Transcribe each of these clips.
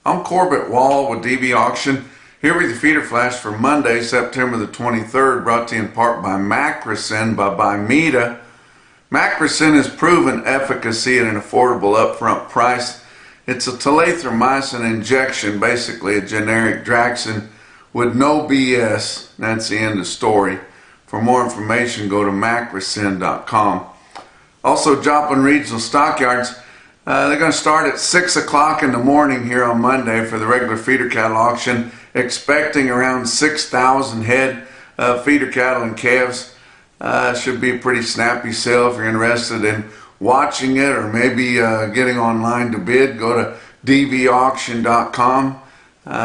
I'm Corbett Wall with DV Auction, here with the feeder flash for Monday, September the 23rd, brought to you in part by Macrocin by Bimeda. Macrocin has proven efficacy at an affordable upfront price. It's a telithromycin injection, basically a generic Draxin with no BS. That's the end of story. For more information, go to macrocin.com. Also, Joplin Regional Stockyards, they're going to start at 6 o'clock in the morning here on Monday for the regular feeder cattle auction, expecting around 6,000 head of feeder cattle and calves. Should be a pretty snappy sale. If you're interested in watching it or maybe getting online to bid, go to DVAuction.com,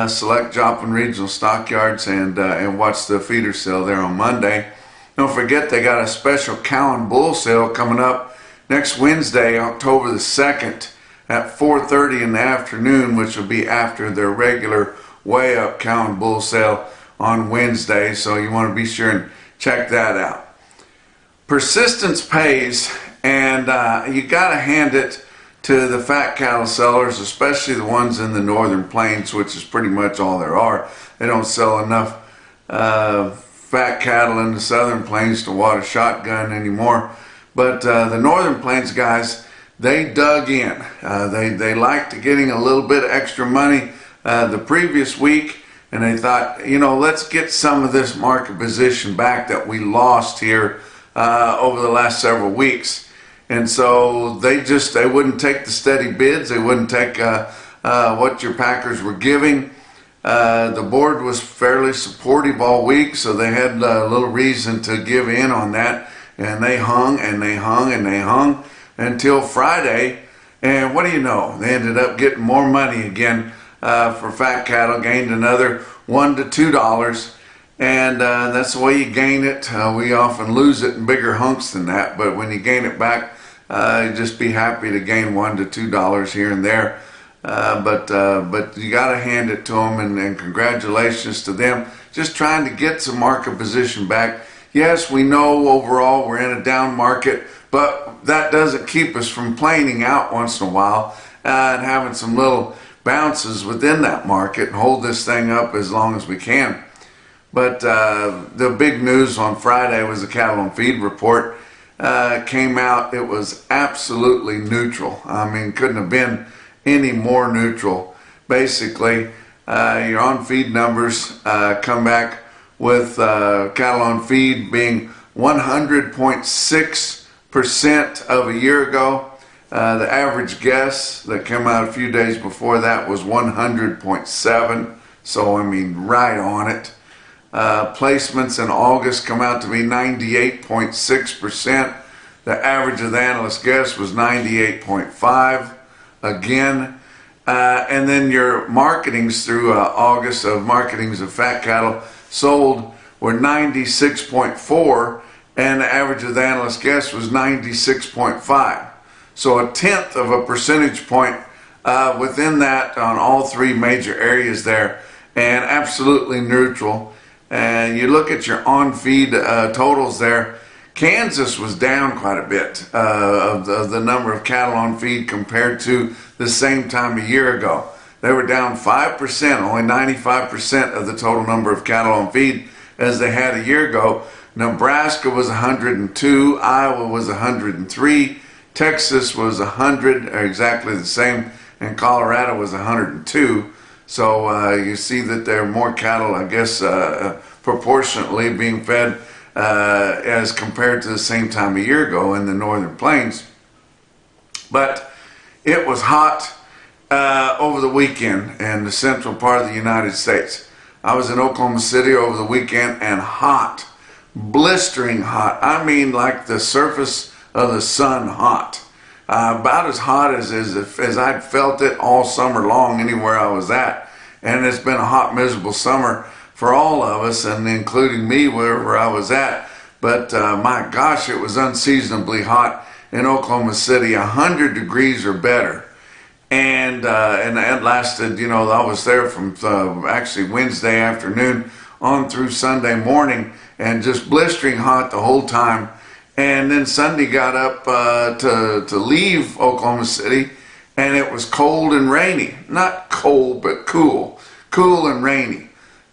select Joplin Regional Stockyards and watch the feeder sale there on Monday. Don't forget they got a special cow and bull sale coming up next Wednesday, October the 2nd at 4:30 in the afternoon, which will be after their regular weigh up cow and bull sale on Wednesday. So you want to be sure and check that out. Persistence pays, and you got to hand it to the fat cattle sellers, especially the ones in the northern plains, which is pretty much all there are. They don't sell enough fat cattle in the southern plains to wad a shotgun anymore. But the northern plains guys, they dug in. They liked getting a little bit of extra money the previous week, and they thought, you know, let's get some of this market position back that we lost here over the last several weeks. And so they wouldn't take the steady bids. They wouldn't take what your packers were giving. The board was fairly supportive all week, so they had a little reason to give in on that. And they hung and they hung and they hung until Friday. And what do you know? They ended up getting more money again for fat cattle, gained another $1 to $2. And that's the way you gain it. We often lose it in bigger hunks than that, but when you gain it back, you just be happy to gain $1 to $2 here and there. But you got to hand it to them, and congratulations to them. Just trying to get some market position back. Yes, we know overall we're in a down market, but that doesn't keep us from planing out once in a while and having some little bounces within that market and hold this thing up as long as we can. But the big news on Friday was the cattle on feed report came out. It was absolutely neutral. I mean, couldn't have been any more neutral. Basically, your on feed numbers come back with cattle on feed being 100.6% of a year ago. The average guess that came out a few days before that was 100.7, so I mean right on it. Placements in August come out to be 98.6%. The average of the analyst guess was 98.5 again. And then your marketings through August of marketings of fat cattle sold were 96.4, and the average of the analyst guess was 96.5. So a tenth of a percentage point within that on all three major areas there, and absolutely neutral. And you look at your on-feed totals there, Kansas was down quite a bit of the number of cattle on feed compared to the same time a year ago. They were down 5%, only 95% of the total number of cattle on feed as they had a year ago. Nebraska was 102, Iowa was 103, Texas was 100, or exactly the same, and Colorado was 102. So you see that there are more cattle, I guess, proportionately being fed as compared to the same time a year ago in the northern plains. But it was hot over the weekend in the central part of the United States. I was in Oklahoma City over the weekend, and hot, blistering hot. I mean like the surface of the sun hot. About as hot as I'd felt it all summer long anywhere I was at. And it's been a hot, miserable summer for all of us, and including me wherever I was at. But my gosh, it was unseasonably hot in Oklahoma City, 100 degrees or better. And that lasted, you know, I was there from actually Wednesday afternoon on through Sunday morning, and just blistering hot the whole time. And then Sunday got up to leave Oklahoma City, and it was cold and rainy. Not cold, but cool and rainy.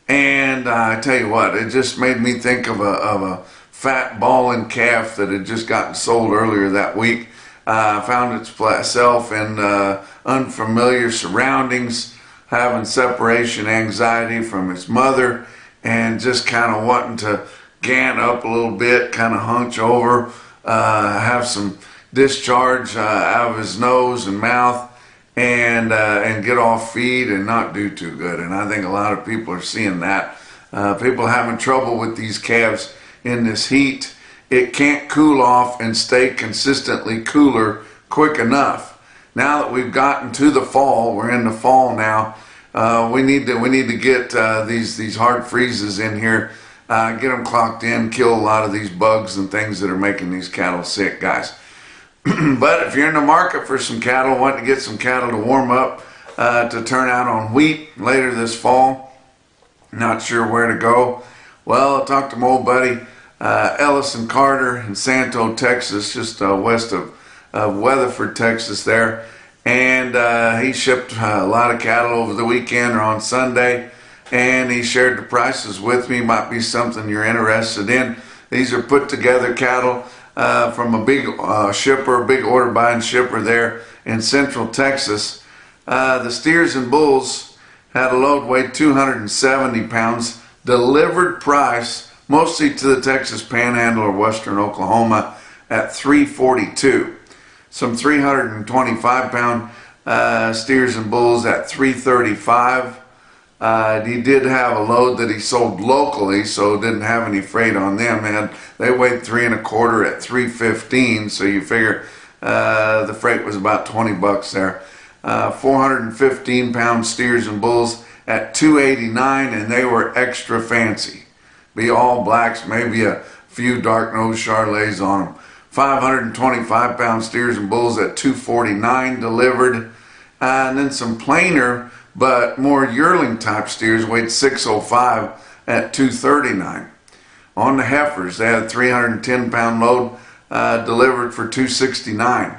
And I tell you what, it just made me think of a fat balling calf that had just gotten sold earlier that week. Found itself in unfamiliar surroundings, having separation anxiety from its mother, and just kind of wanting to gant up a little bit, kind of hunch over, have some discharge out of his nose and mouth, and get off feed and not do too good. And I think a lot of people are seeing that. People having trouble with these calves in this heat. It can't cool off and stay consistently cooler quick enough. Now that we've gotten to the fall, we're in the fall now. We need to get these hard freezes in here, get them clocked in, kill a lot of these bugs and things that are making these cattle sick, guys. But if you're in the market for some cattle, want to get some cattle to warm up to turn out on wheat later this fall, not sure where to go. Well, I talked to my old buddy Ellis and Carter in Santo, Texas, just west of Weatherford, Texas there. And he shipped a lot of cattle over the weekend or on Sunday, and he shared the prices with me. Might be something you're interested in. These are put together cattle from a big shipper, big order buying shipper there in Central Texas. The steers and bulls had a load weighed 270 pounds, delivered price mostly to the Texas Panhandle or Western Oklahoma at $342. Some 325 pound steers and bulls at $335. He did have a load that he sold locally, so didn't have any freight on them. And they weighed 3 1/4 at $315, so you figure the freight was about 20 bucks there. 415 pound steers and bulls at $289, and they were extra fancy. Be all blacks, maybe a few dark nose Charolais on them. 525 pound steers and bulls at $249 delivered, and then some plainer but more yearling type steers weighed 605 at $239. On the heifers, they had a 310 pound load delivered for $269.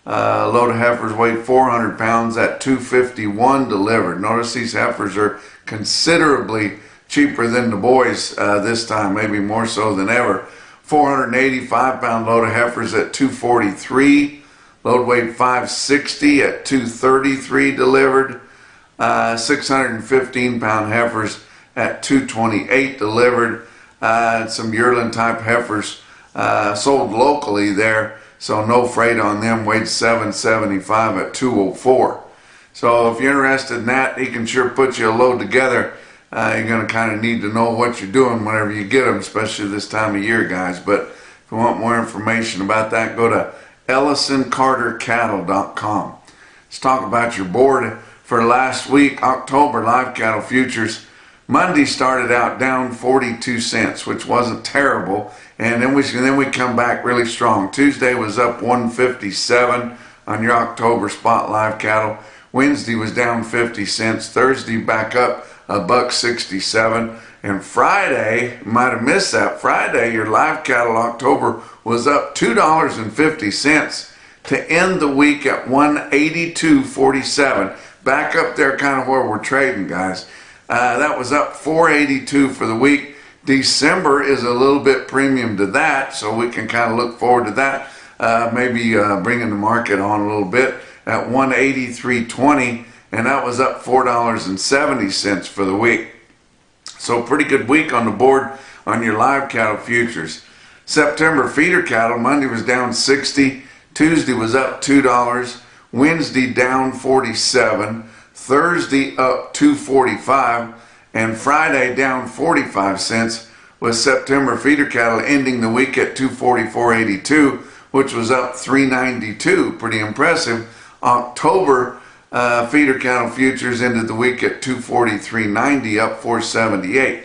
A load of heifers weighed 400 pounds at $251 delivered. Notice these heifers are considerably cheaper than the boys this time, maybe more so than ever. 485 pound load of heifers at $243. Load weight 560 at $233 delivered. 615 pound heifers at $228 delivered. Some yearling type heifers sold locally there, so no freight on them, weighed 775 at $204. So if you're interested in that, he can sure put you a load together. You're going to kind of need to know what you're doing whenever you get them, especially this time of year, guys. But if you want more information about that, go to ellisoncartercattle.com. Let's talk about your board for last week. October live cattle futures. Monday started out down 42 cents, which wasn't terrible, and then we come back really strong. Tuesday was up 157 on your October spot live cattle. Wednesday was down 50 cents. Thursday back up $1.67, and Friday, might have missed that. Friday, your live cattle October was up $2.50 to end the week at $182.47. Back up there, kind of where we're trading, guys. That was up $4.82 for the week. December is a little bit premium to that, so we can kind of look forward to that. Maybe bringing the market on a little bit at $183.20. And that was up $4.70 for the week. So pretty good week on the board on your live cattle futures. September feeder cattle, Monday was down 60, Tuesday was up $2, Wednesday down 47, Thursday up 245, and Friday down 45 cents, with September feeder cattle ending the week at 244.82, which was up 392. Pretty impressive. October feeder cattle futures ended the week at 243.90, up 478.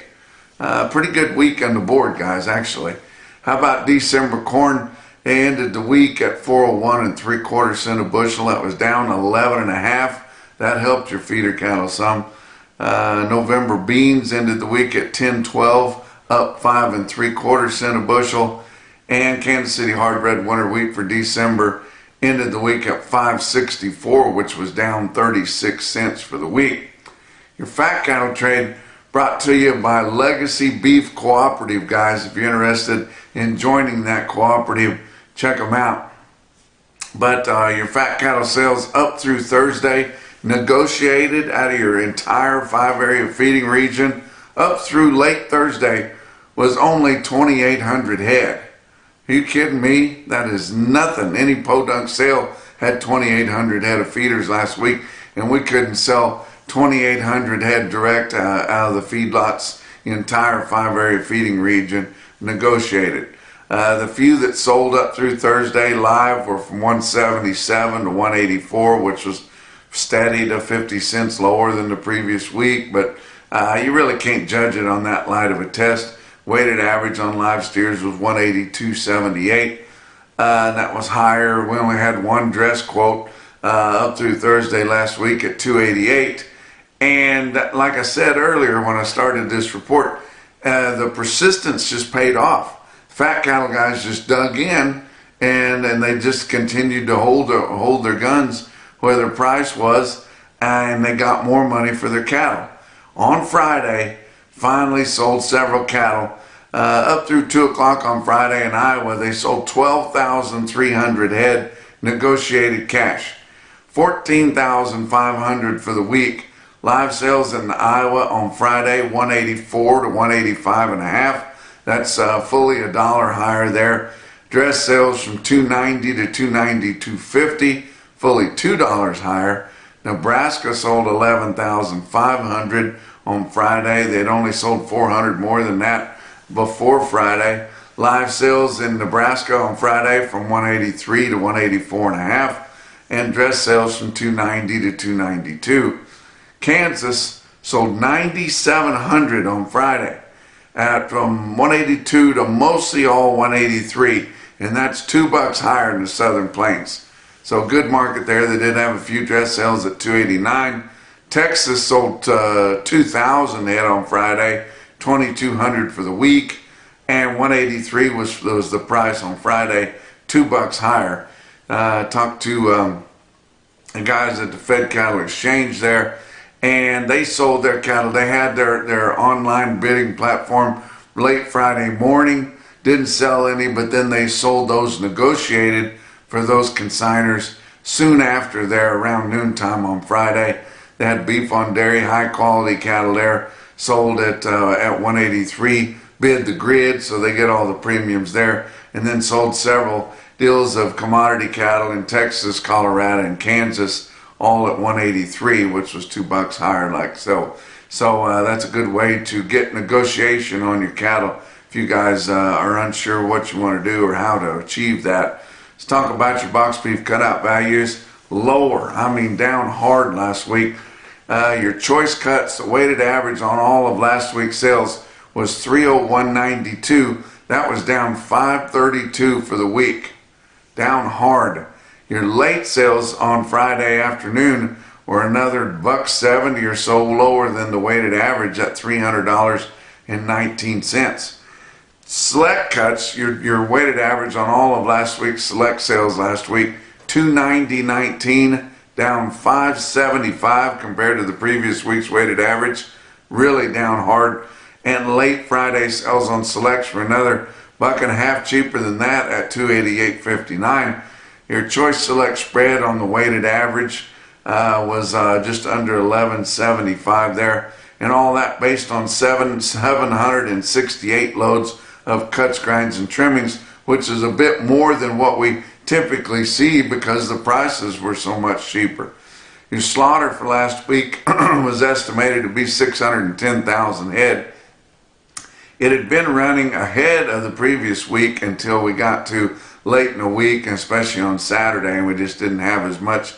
Pretty good week on the board, guys, actually. How about December corn? They ended the week at 401 3/4 cents a bushel. That was down 11.5. That helped your feeder cattle some. November beans ended the week at 10.12, up 5 3/4 cents a bushel. And Kansas City hard red winter wheat for December ended the week at 564, which was down 36 cents for the week. Your fat cattle trade brought to you by Legacy Beef Cooperative, guys. If you're interested in joining that cooperative, check them out. But your fat cattle sales up through Thursday, negotiated out of your entire 5-area feeding region, up through late Thursday, was only 2,800 head. Are you kidding me? That is nothing. Any podunk sale had 2,800 head of feeders last week, and we couldn't sell 2,800 head direct out of the feedlots, the entire 5-area feeding region negotiated. The few that sold up through Thursday live were from 177 to 184, which was steady to 50 cents lower than the previous week, but you really can't judge it on that light of a test. Weighted average on live steers was 182.78. That was higher. We only had one dress quote up through Thursday last week at 288. And like I said earlier when I started this report, the persistence just paid off. Fat cattle guys just dug in and they just continued to hold their guns where their price was, and they got more money for their cattle. On Friday, finally sold several cattle. Up through 2 o'clock on Friday in Iowa, they sold 12,300 head negotiated cash. 14,500 for the week. Live sales in Iowa on Friday, 184 to 185 and a half. That's fully $1 higher there. Dress sales from 290 to 290, 250, fully $2 higher. Nebraska sold 11,500 on Friday. They'd only sold 400 more than that before Friday. Live sales in Nebraska on Friday from 183 to 184 and a half, and dress sales from 290 to 292. Kansas sold 9,700 on Friday, from 182 to mostly all 183, and that's $2 higher in the Southern Plains. So good market there. They did have a few dress sales at 289. Texas sold 2,000 head on Friday, 2,200 for the week, and 183 was the price on Friday, $2 higher. Talked to the guys at the Fed Cattle Exchange there, and they sold their cattle. They had their online bidding platform late Friday morning, didn't sell any, but then they sold those negotiated for those consigners soon after there, around noontime on Friday. They had beef on dairy, high quality cattle there, sold at 183, bid the grid, so they get all the premiums there, and then sold several deals of commodity cattle in Texas, Colorado, and Kansas, all at 183, which was $2 higher, like so. So that's a good way to get negotiation on your cattle if you guys are unsure what you want to do or how to achieve that. Let's talk about your box beef cutout values. Lower, I mean down hard last week. Your choice cuts, the weighted average on all of last week's sales was 301.92. That was down 532 for the week. Down hard. Your late sales on Friday afternoon were another $1.70 or so lower than the weighted average at $300.19. Select cuts, your weighted average on all of last week's select sales last week, 290.19, down 575 compared to the previous week's weighted average. Really down hard. And late Friday sales on selects were another $1.50 cheaper than that at 288.59. Your choice select spread on the weighted average was just under 11.75 there, and all that based on 768 loads of cuts, grinds, and trimmings, which is a bit more than what we typically see because the prices were so much cheaper. Your slaughter for last week was estimated to be 610,000 head. It had been running ahead of the previous week until we got to late in the week, and especially on Saturday, and we just didn't have as much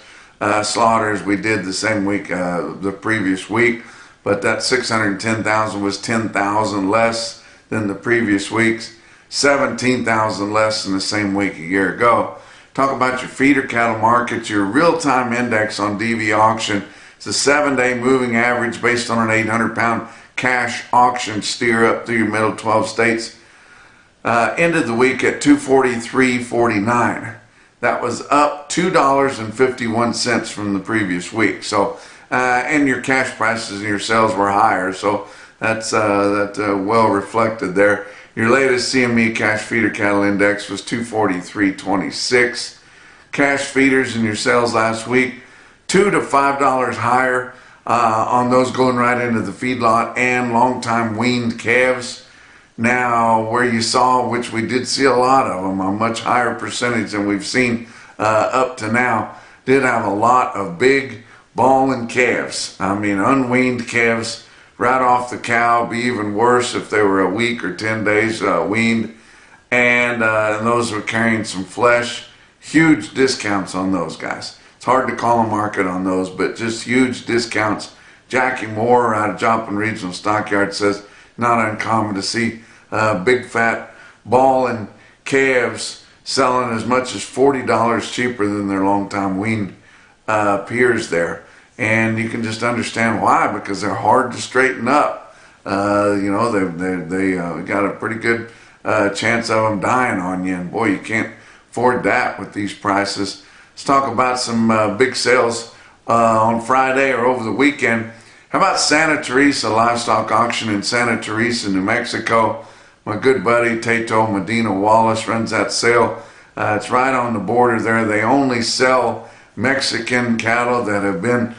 slaughter as we did the same week, the previous week. But that 610,000 was 10,000 less than the previous week's, 17,000 less than the same week a year ago. Talk about your feeder cattle market. Your real-time index on DVAuction. It's a 7-day moving average based on an 800-pound cash auction steer up through your middle 12 states. Ended the week at 243.49. That was up $2.51 from the previous week. So, and your cash prices and your sales were higher. So that's well reflected there. Your latest CME cash feeder cattle index was 243.26. Cash feeders in your sales last week, $2 to $5 higher on those going right into the feedlot, and long-time weaned calves. Now, where you saw, which we did see a lot of them, a much higher percentage than we've seen up to now, did have a lot of big balling calves. I mean, unweaned calves right off the cow. Be even worse if they were a week or 10 days weaned, and those were carrying some flesh. Huge discounts on those guys. It's hard to call a market on those, but just huge discounts. Jackie Moore out of Joplin Regional Stockyard says not uncommon to see big fat balling calves selling as much as $40 cheaper than their long-time weaned peers there. And you can just understand why, because they're hard to straighten up. You know, they got a pretty good chance of them dying on you, and boy, you can't afford that with these prices. Let's talk about some big sales on Friday or over the weekend. How about Santa Teresa Livestock Auction in Santa Teresa, New Mexico? My good buddy Tato Medina Wallace runs that sale. It's right on the border there. They only sell Mexican cattle that have been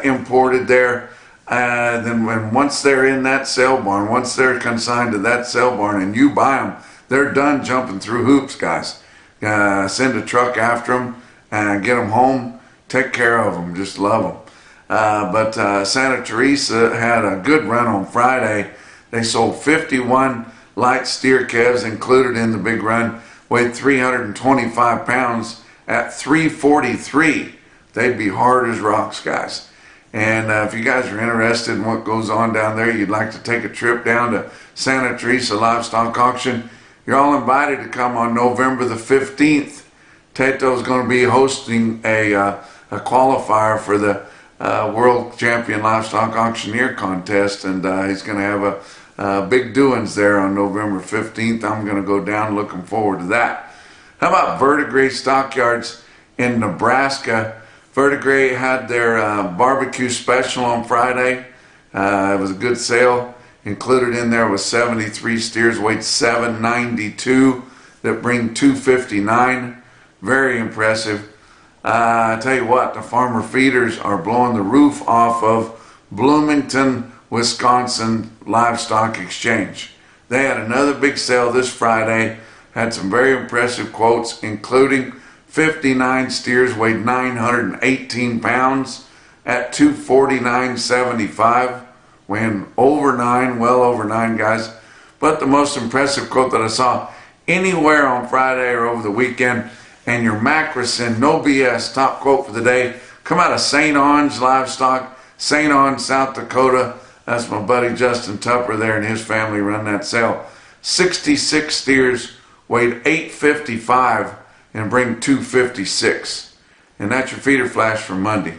imported there. Then once they're in that sale barn, once they're consigned to that sale barn and you buy them, they're done jumping through hoops, guys. Send a truck after them and get them home. Take care of them. Just love them. But Santa Teresa had a good run on Friday. They sold 51 light steer calves included in the big run, weighed 325 pounds at $343. They'd be hard as rocks, guys. And if you guys are interested in what goes on down there, you'd like to take a trip down to Santa Teresa Livestock Auction, you're all invited to come on November the 15th. Tato's going to be hosting a qualifier for the World Champion Livestock Auctioneer Contest, and he's going to have a big doings there on November 15th. I'm going to go down, looking forward to that. How about Verdigris Stockyards in Nebraska? Verdigris had their barbecue special on Friday. It was a good sale. Included in there was 73 steers, weighed 792, that bring 259. Very impressive. I tell you what, the farmer feeders are blowing the roof off of Bloomington, Wisconsin Livestock Exchange. They had another big sale this Friday, had some very impressive quotes, including 59 steers weighed 918 pounds at $249.75, weighing over 9, well over 9, guys. But the most impressive quote that I saw anywhere on Friday or over the weekend, and your Macrocin, no BS, top quote for the day, come out of St. Onge Livestock, St. Onge, South Dakota. That's my buddy Justin Tupper there and his family run that sale. 66 steers, weighed 855 and bring 256. And that's your feeder flash for Monday.